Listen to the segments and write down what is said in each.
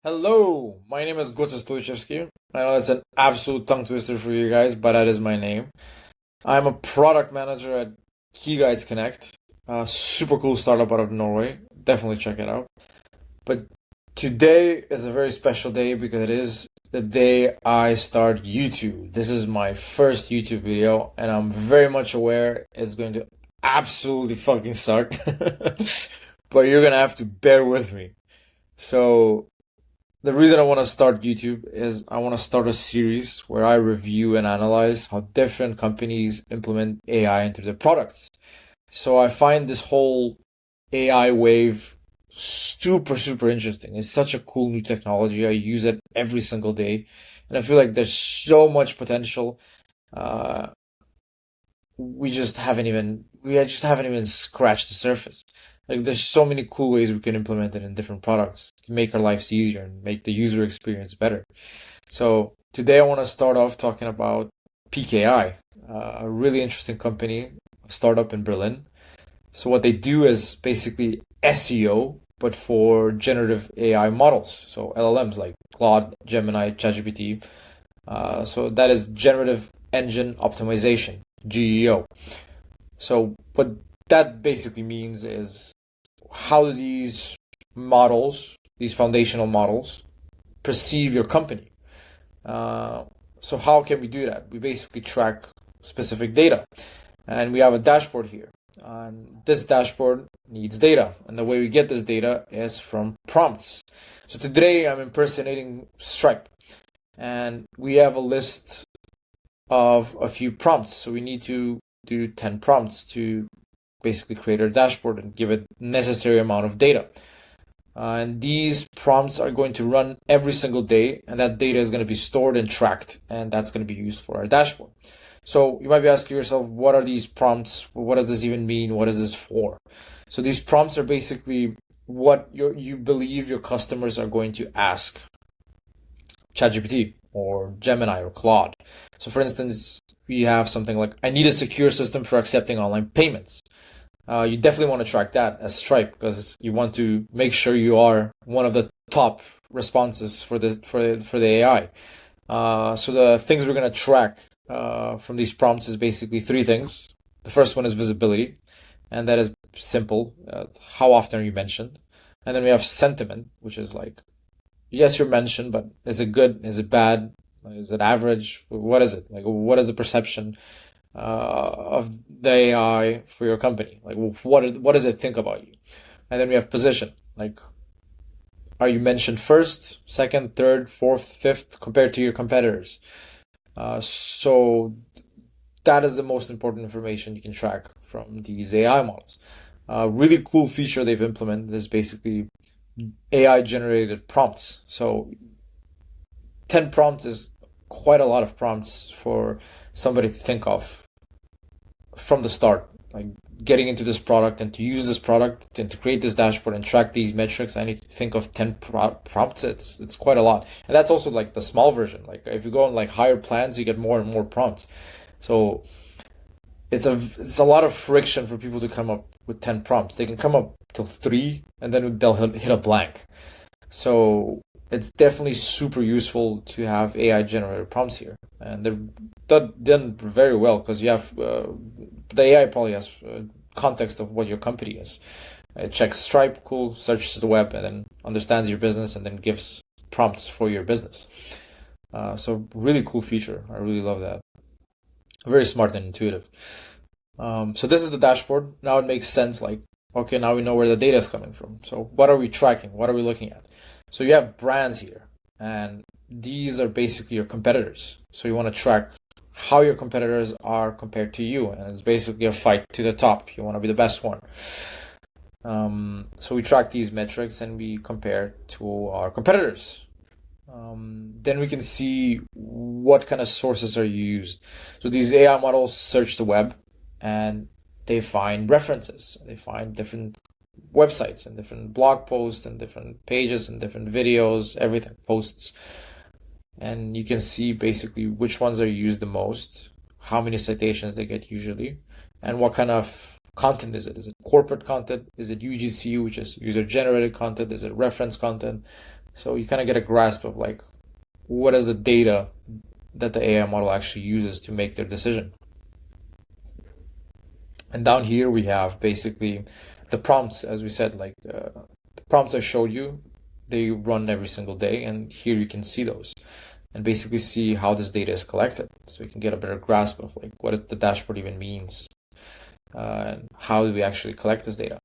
Hello, my name is Goce Stoichevsky. I know it's an absolute tongue twister for you guys, but that is my name. I'm a product manager at Key Guides Connect, a super cool startup out of Norway. Definitely check it out. But today is a very special day because it is the day I start YouTube. This is my first YouTube video, and I'm very much aware it's going to absolutely fucking suck. But you're gonna have to bear with me. So, the reason I want to start YouTube is I want to start a series where I review and analyze how different companies implement AI into their products. So I find this whole AI wave super interesting. It's such a cool new technology. I use it every single day, and I feel like there's so much potential. Uh, we just haven't even scratched the surface. Like there's so many cool ways we can implement it in different products to make our lives easier and make the user experience better. So today I want to start off talking about Peec AI, a really interesting company, a startup in Berlin. So what they do is basically SEO, but for generative AI models. So LLMs like Claude, Gemini, ChatGPT. So that is generative engine optimization, GEO. So what that basically means is how do these foundational models, perceive your company? So how can we do that? We basically track specific data, and we have a dashboard here. And this dashboard needs data, and the way we get this data is from prompts. So today I'm impersonating Stripe, and we have a list of a few prompts. So we need to do 10 prompts to basically create our dashboard and give it necessary amount of data. And these prompts are going to run every single day, and that data is going to be stored and tracked, and that's going to be used for our dashboard. So you might be asking yourself, what are these prompts? What does this even mean? What is this for? So these prompts are basically what you believe your customers are going to ask ChatGPT or Gemini or Claude. So for instance, we have something like, I need a secure system for accepting online payments. You definitely want to track that as Stripe because you want to make sure you are one of the top responses for the AI. So the things we're going to track from these prompts is basically three things. The first one is visibility, and that is simple. How often are you mentioned? And then we have sentiment, which is like, yes, you're mentioned, but is it good? Is it bad? Is it average? What is it? Like, what is the perception of the AI for your company? Like, what does it think about you? And then we have position. Like, are you mentioned first, second, third, fourth, fifth compared to your competitors? So that is the most important information you can track from these AI models. Really cool feature they've implemented is basically AI generated prompts. So 10 prompts is quite a lot of prompts for somebody to think of from the start, like getting into this product and to use this product and to create this dashboard and track these metrics. I need to think of 10 prompts. It's quite a lot, and that's also like the small version. Like if you go on like higher plans, you get more and more prompts. So it's a lot of friction for people to come up with 10 prompts. They can come up till 3 and then they'll hit a blank. So it's definitely super useful to have AI generated prompts here, and they're done very well because you have the AI probably has context of what your company is. It checks Stripe, cool, searches the web, and then understands your business, and then gives prompts for your business. So really cool feature. I really love that. Very smart and intuitive. So this is the dashboard. Now it makes sense. Like, okay, now we know where the data is coming from. So what are we tracking? What are we looking at? So you have brands here, and these are basically your competitors. So you want to track how your competitors are compared to you, and it's basically a fight to the top. You want to be the best one. So we track these metrics and we compare to our competitors. Then we can see what kind of sources are used. So these AI models search the web and they find references. They find different websites and different blog posts and different pages and different videos, everything, posts. And you can see basically which ones are used the most, how many citations they get usually, and what kind of content is it? Is it corporate content? Is it UGC, which is user generated content? Is it reference content? So you kind of get a grasp of like what is the data that the AI model actually uses to make their decision. And down here we have basically the prompts, as we said, like the prompts I showed you, they run every single day, and here you can see those and basically see how this data is collected. So you can get a better grasp of like what the dashboard even means, and how do we actually collect this data.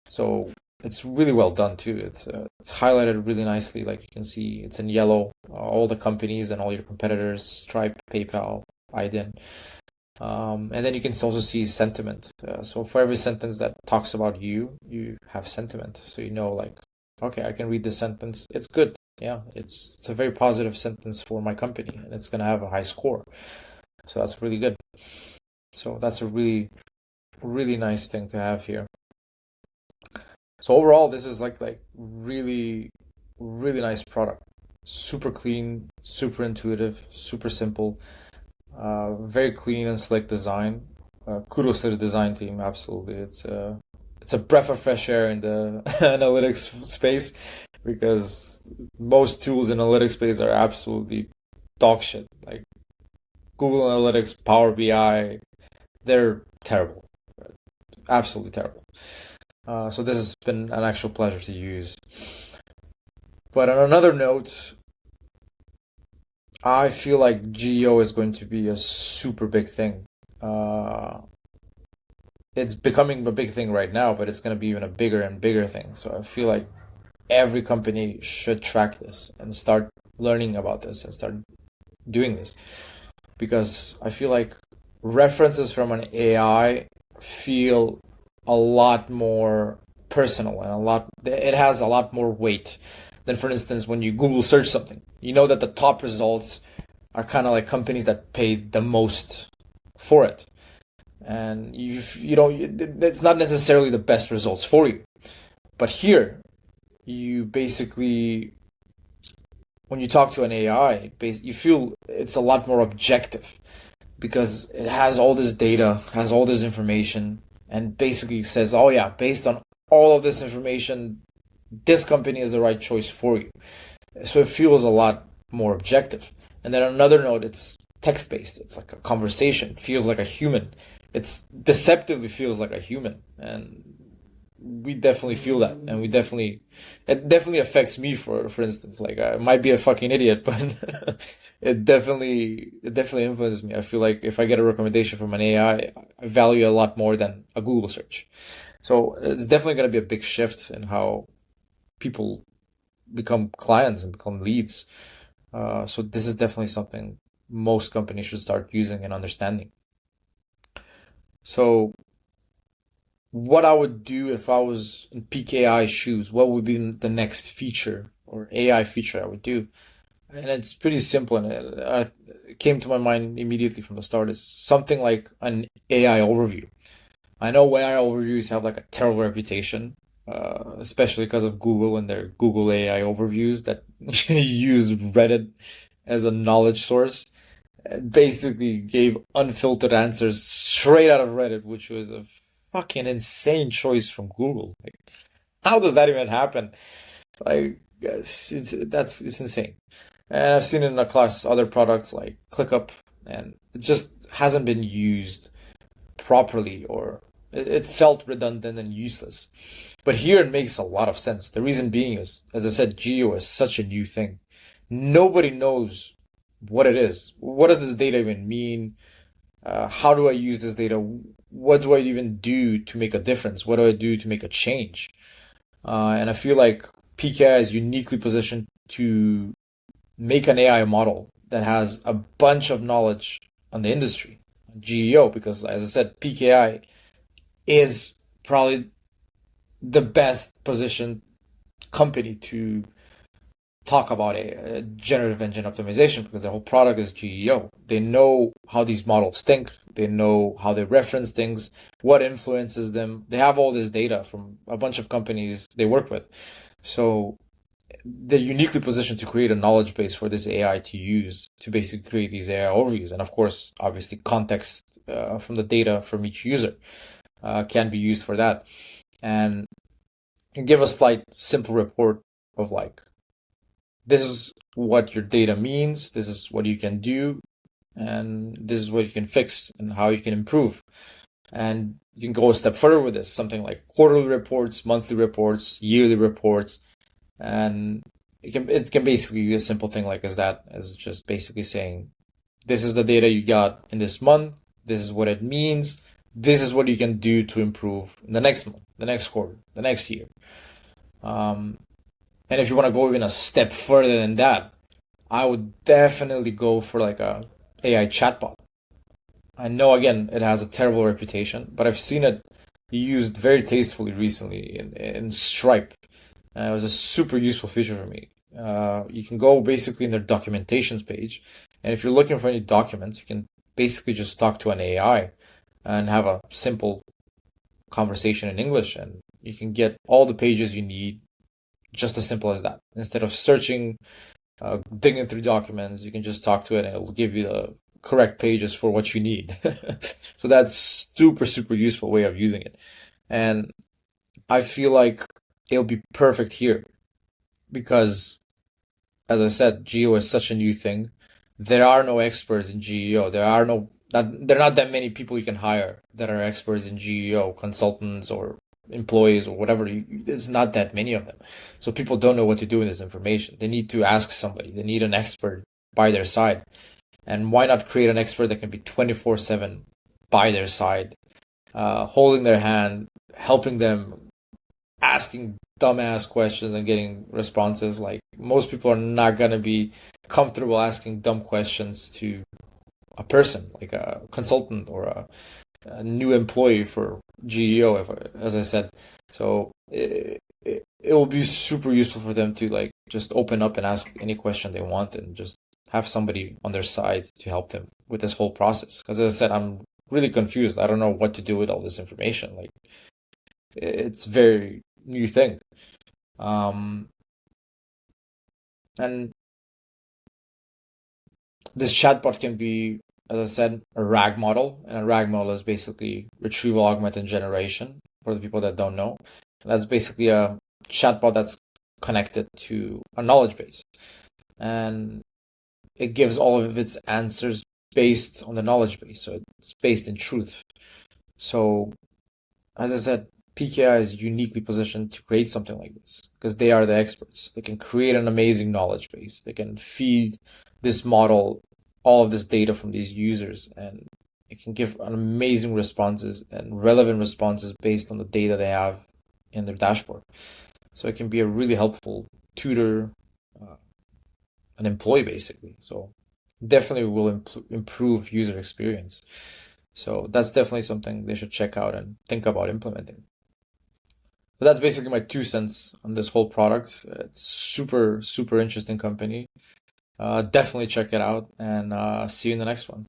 So it's really well done too. It's highlighted really nicely. Like you can see, it's in yellow, all the companies and all your competitors: Stripe, PayPal, IDEN. And then you can also see sentiment. So for every sentence that talks about you, you have sentiment. So you know, like, okay, I can read this sentence. It's good. Yeah, it's a very positive sentence for my company, and it's gonna have a high score. So that's really good. So that's a really nice thing to have here. So overall, this is like really nice product. Super clean, super intuitive, super simple. Very clean and slick design. Kudos to the design team. Absolutely, it's a breath of fresh air in the analytics space, because most tools in analytics space are absolutely dog shit. Like Google Analytics, Power BI, they're terrible, absolutely terrible. So this has been an actual pleasure to use. But on another note, I feel like geo is going to be a super big thing. Uh, it's becoming a big thing right now, but it's going to be even a bigger and bigger thing. So I feel like every company should track this and start learning about this and start doing this, because I feel like references from an AI feel a lot more personal, and it has a lot more weight than, for instance, when you Google search something. You know that the top results are kind of like companies that paid the most for it, and you know it's not necessarily the best results for you. But here, you basically, when you talk to an AI, you feel it's a lot more objective, because it has all this data, has all this information, and basically says, oh yeah, based on all of this information, this company is the right choice for you. So it feels a lot more objective. And then on another note, it's text based. It's like a conversation. It feels like a human. It's deceptively feels like a human. And we definitely feel that. And it definitely affects me, for instance. Like I might be a fucking idiot, but it definitely influences me. I feel like if I get a recommendation from an AI, I value it a lot more than a Google search. So it's definitely going to be a big shift in how people become clients and become leads. So this is definitely something most companies should start using and understanding. So what I would do if I was in Peec AI shoes, what would be the next feature or AI feature I would do? And it's pretty simple, and it came to my mind immediately from the start. Is something like an AI overview. I know AI overviews have like a terrible reputation, especially because of Google and their Google AI overviews that use Reddit as a knowledge source. It basically gave unfiltered answers straight out of Reddit, which was a fucking insane choice from Google. Like, how does that even happen? Like, it's insane. And I've seen it in across other products like ClickUp, and it just hasn't been used properly, or it felt redundant and useless. But here it makes a lot of sense. The reason being is, as I said, geo is such a new thing. Nobody knows what it is. What does this data even mean? How do I use this data? What do I even do to make a difference? What do I do to make a change? And I feel like Peec AI is uniquely positioned to make an AI model that has a bunch of knowledge on the industry, GEO, because as I said, Peec AI is probably the best positioned company to talk about a generative engine optimization, because the whole product is GEO. They know how these models think. They know how they reference things, what influences them. They have all this data from a bunch of companies they work with. So they're uniquely positioned to create a knowledge base for this AI to use to basically create these AI overviews. And of course, obviously, context from the data from each user can be used for that. And give a slight simple report of like this is what your data means, this is what you can do, and this is what you can fix and how you can improve. And you can go a step further with this, something like quarterly reports, monthly reports, yearly reports, and it can basically be a simple thing like as just basically saying, this is the data you got in this month, this is what it means, this is what you can do to improve in the next month, the next quarter, the next year. And if you want to go even a step further than that, I would definitely go for like a AI chatbot. I know again it has a terrible reputation, but I've seen it used very tastefully recently in Stripe. It was a super useful feature for me. You can go basically in their documentations page, and if you're looking for any documents, you can basically just talk to an AI and have a simple conversation in English, and you can get all the pages you need just as simple as that. Instead of searching, digging through documents, you can just talk to it and it'll give you the correct pages for what you need. So that's super, super useful way of using it. And I feel like it'll be perfect here because, as I said, geo is such a new thing. There are no experts in geo. There are not that many people you can hire that are experts in geo, consultants or employees or whatever. There's not that many of them. So people don't know what to do with this information. They need to ask somebody. They need an expert by their side. And why not create an expert that can be 24/7 by their side, holding their hand, helping them, asking dumbass questions and getting responses. Like, most people are not going to be comfortable asking dumb questions to a person, like a consultant or a new employee for GEO, as I said. So it will be super useful for them to like just open up and ask any question they want and just have somebody on their side to help them with this whole process. Because as I said, I'm really confused. I don't know what to do with all this information. Like, it's a very new thing. And this chatbot can be, as I said, a RAG model. And a RAG model is basically retrieval augmented generation for the people that don't know. That's basically a chatbot that's connected to a knowledge base. And it gives all of its answers based on the knowledge base. So it's based in truth. So, as I said, Peec AI is uniquely positioned to create something like this because they are the experts. They can create an amazing knowledge base. They can feed this model all of this data from these users, and it can give an amazing responses and relevant responses based on the data they have in their dashboard. So it can be a really helpful tutor, an employee basically. So definitely will improve user experience. So that's definitely something they should check out and think about implementing. So that's basically my 2 cents on this whole product. It's super, super interesting company. Definitely check it out and see you in the next one.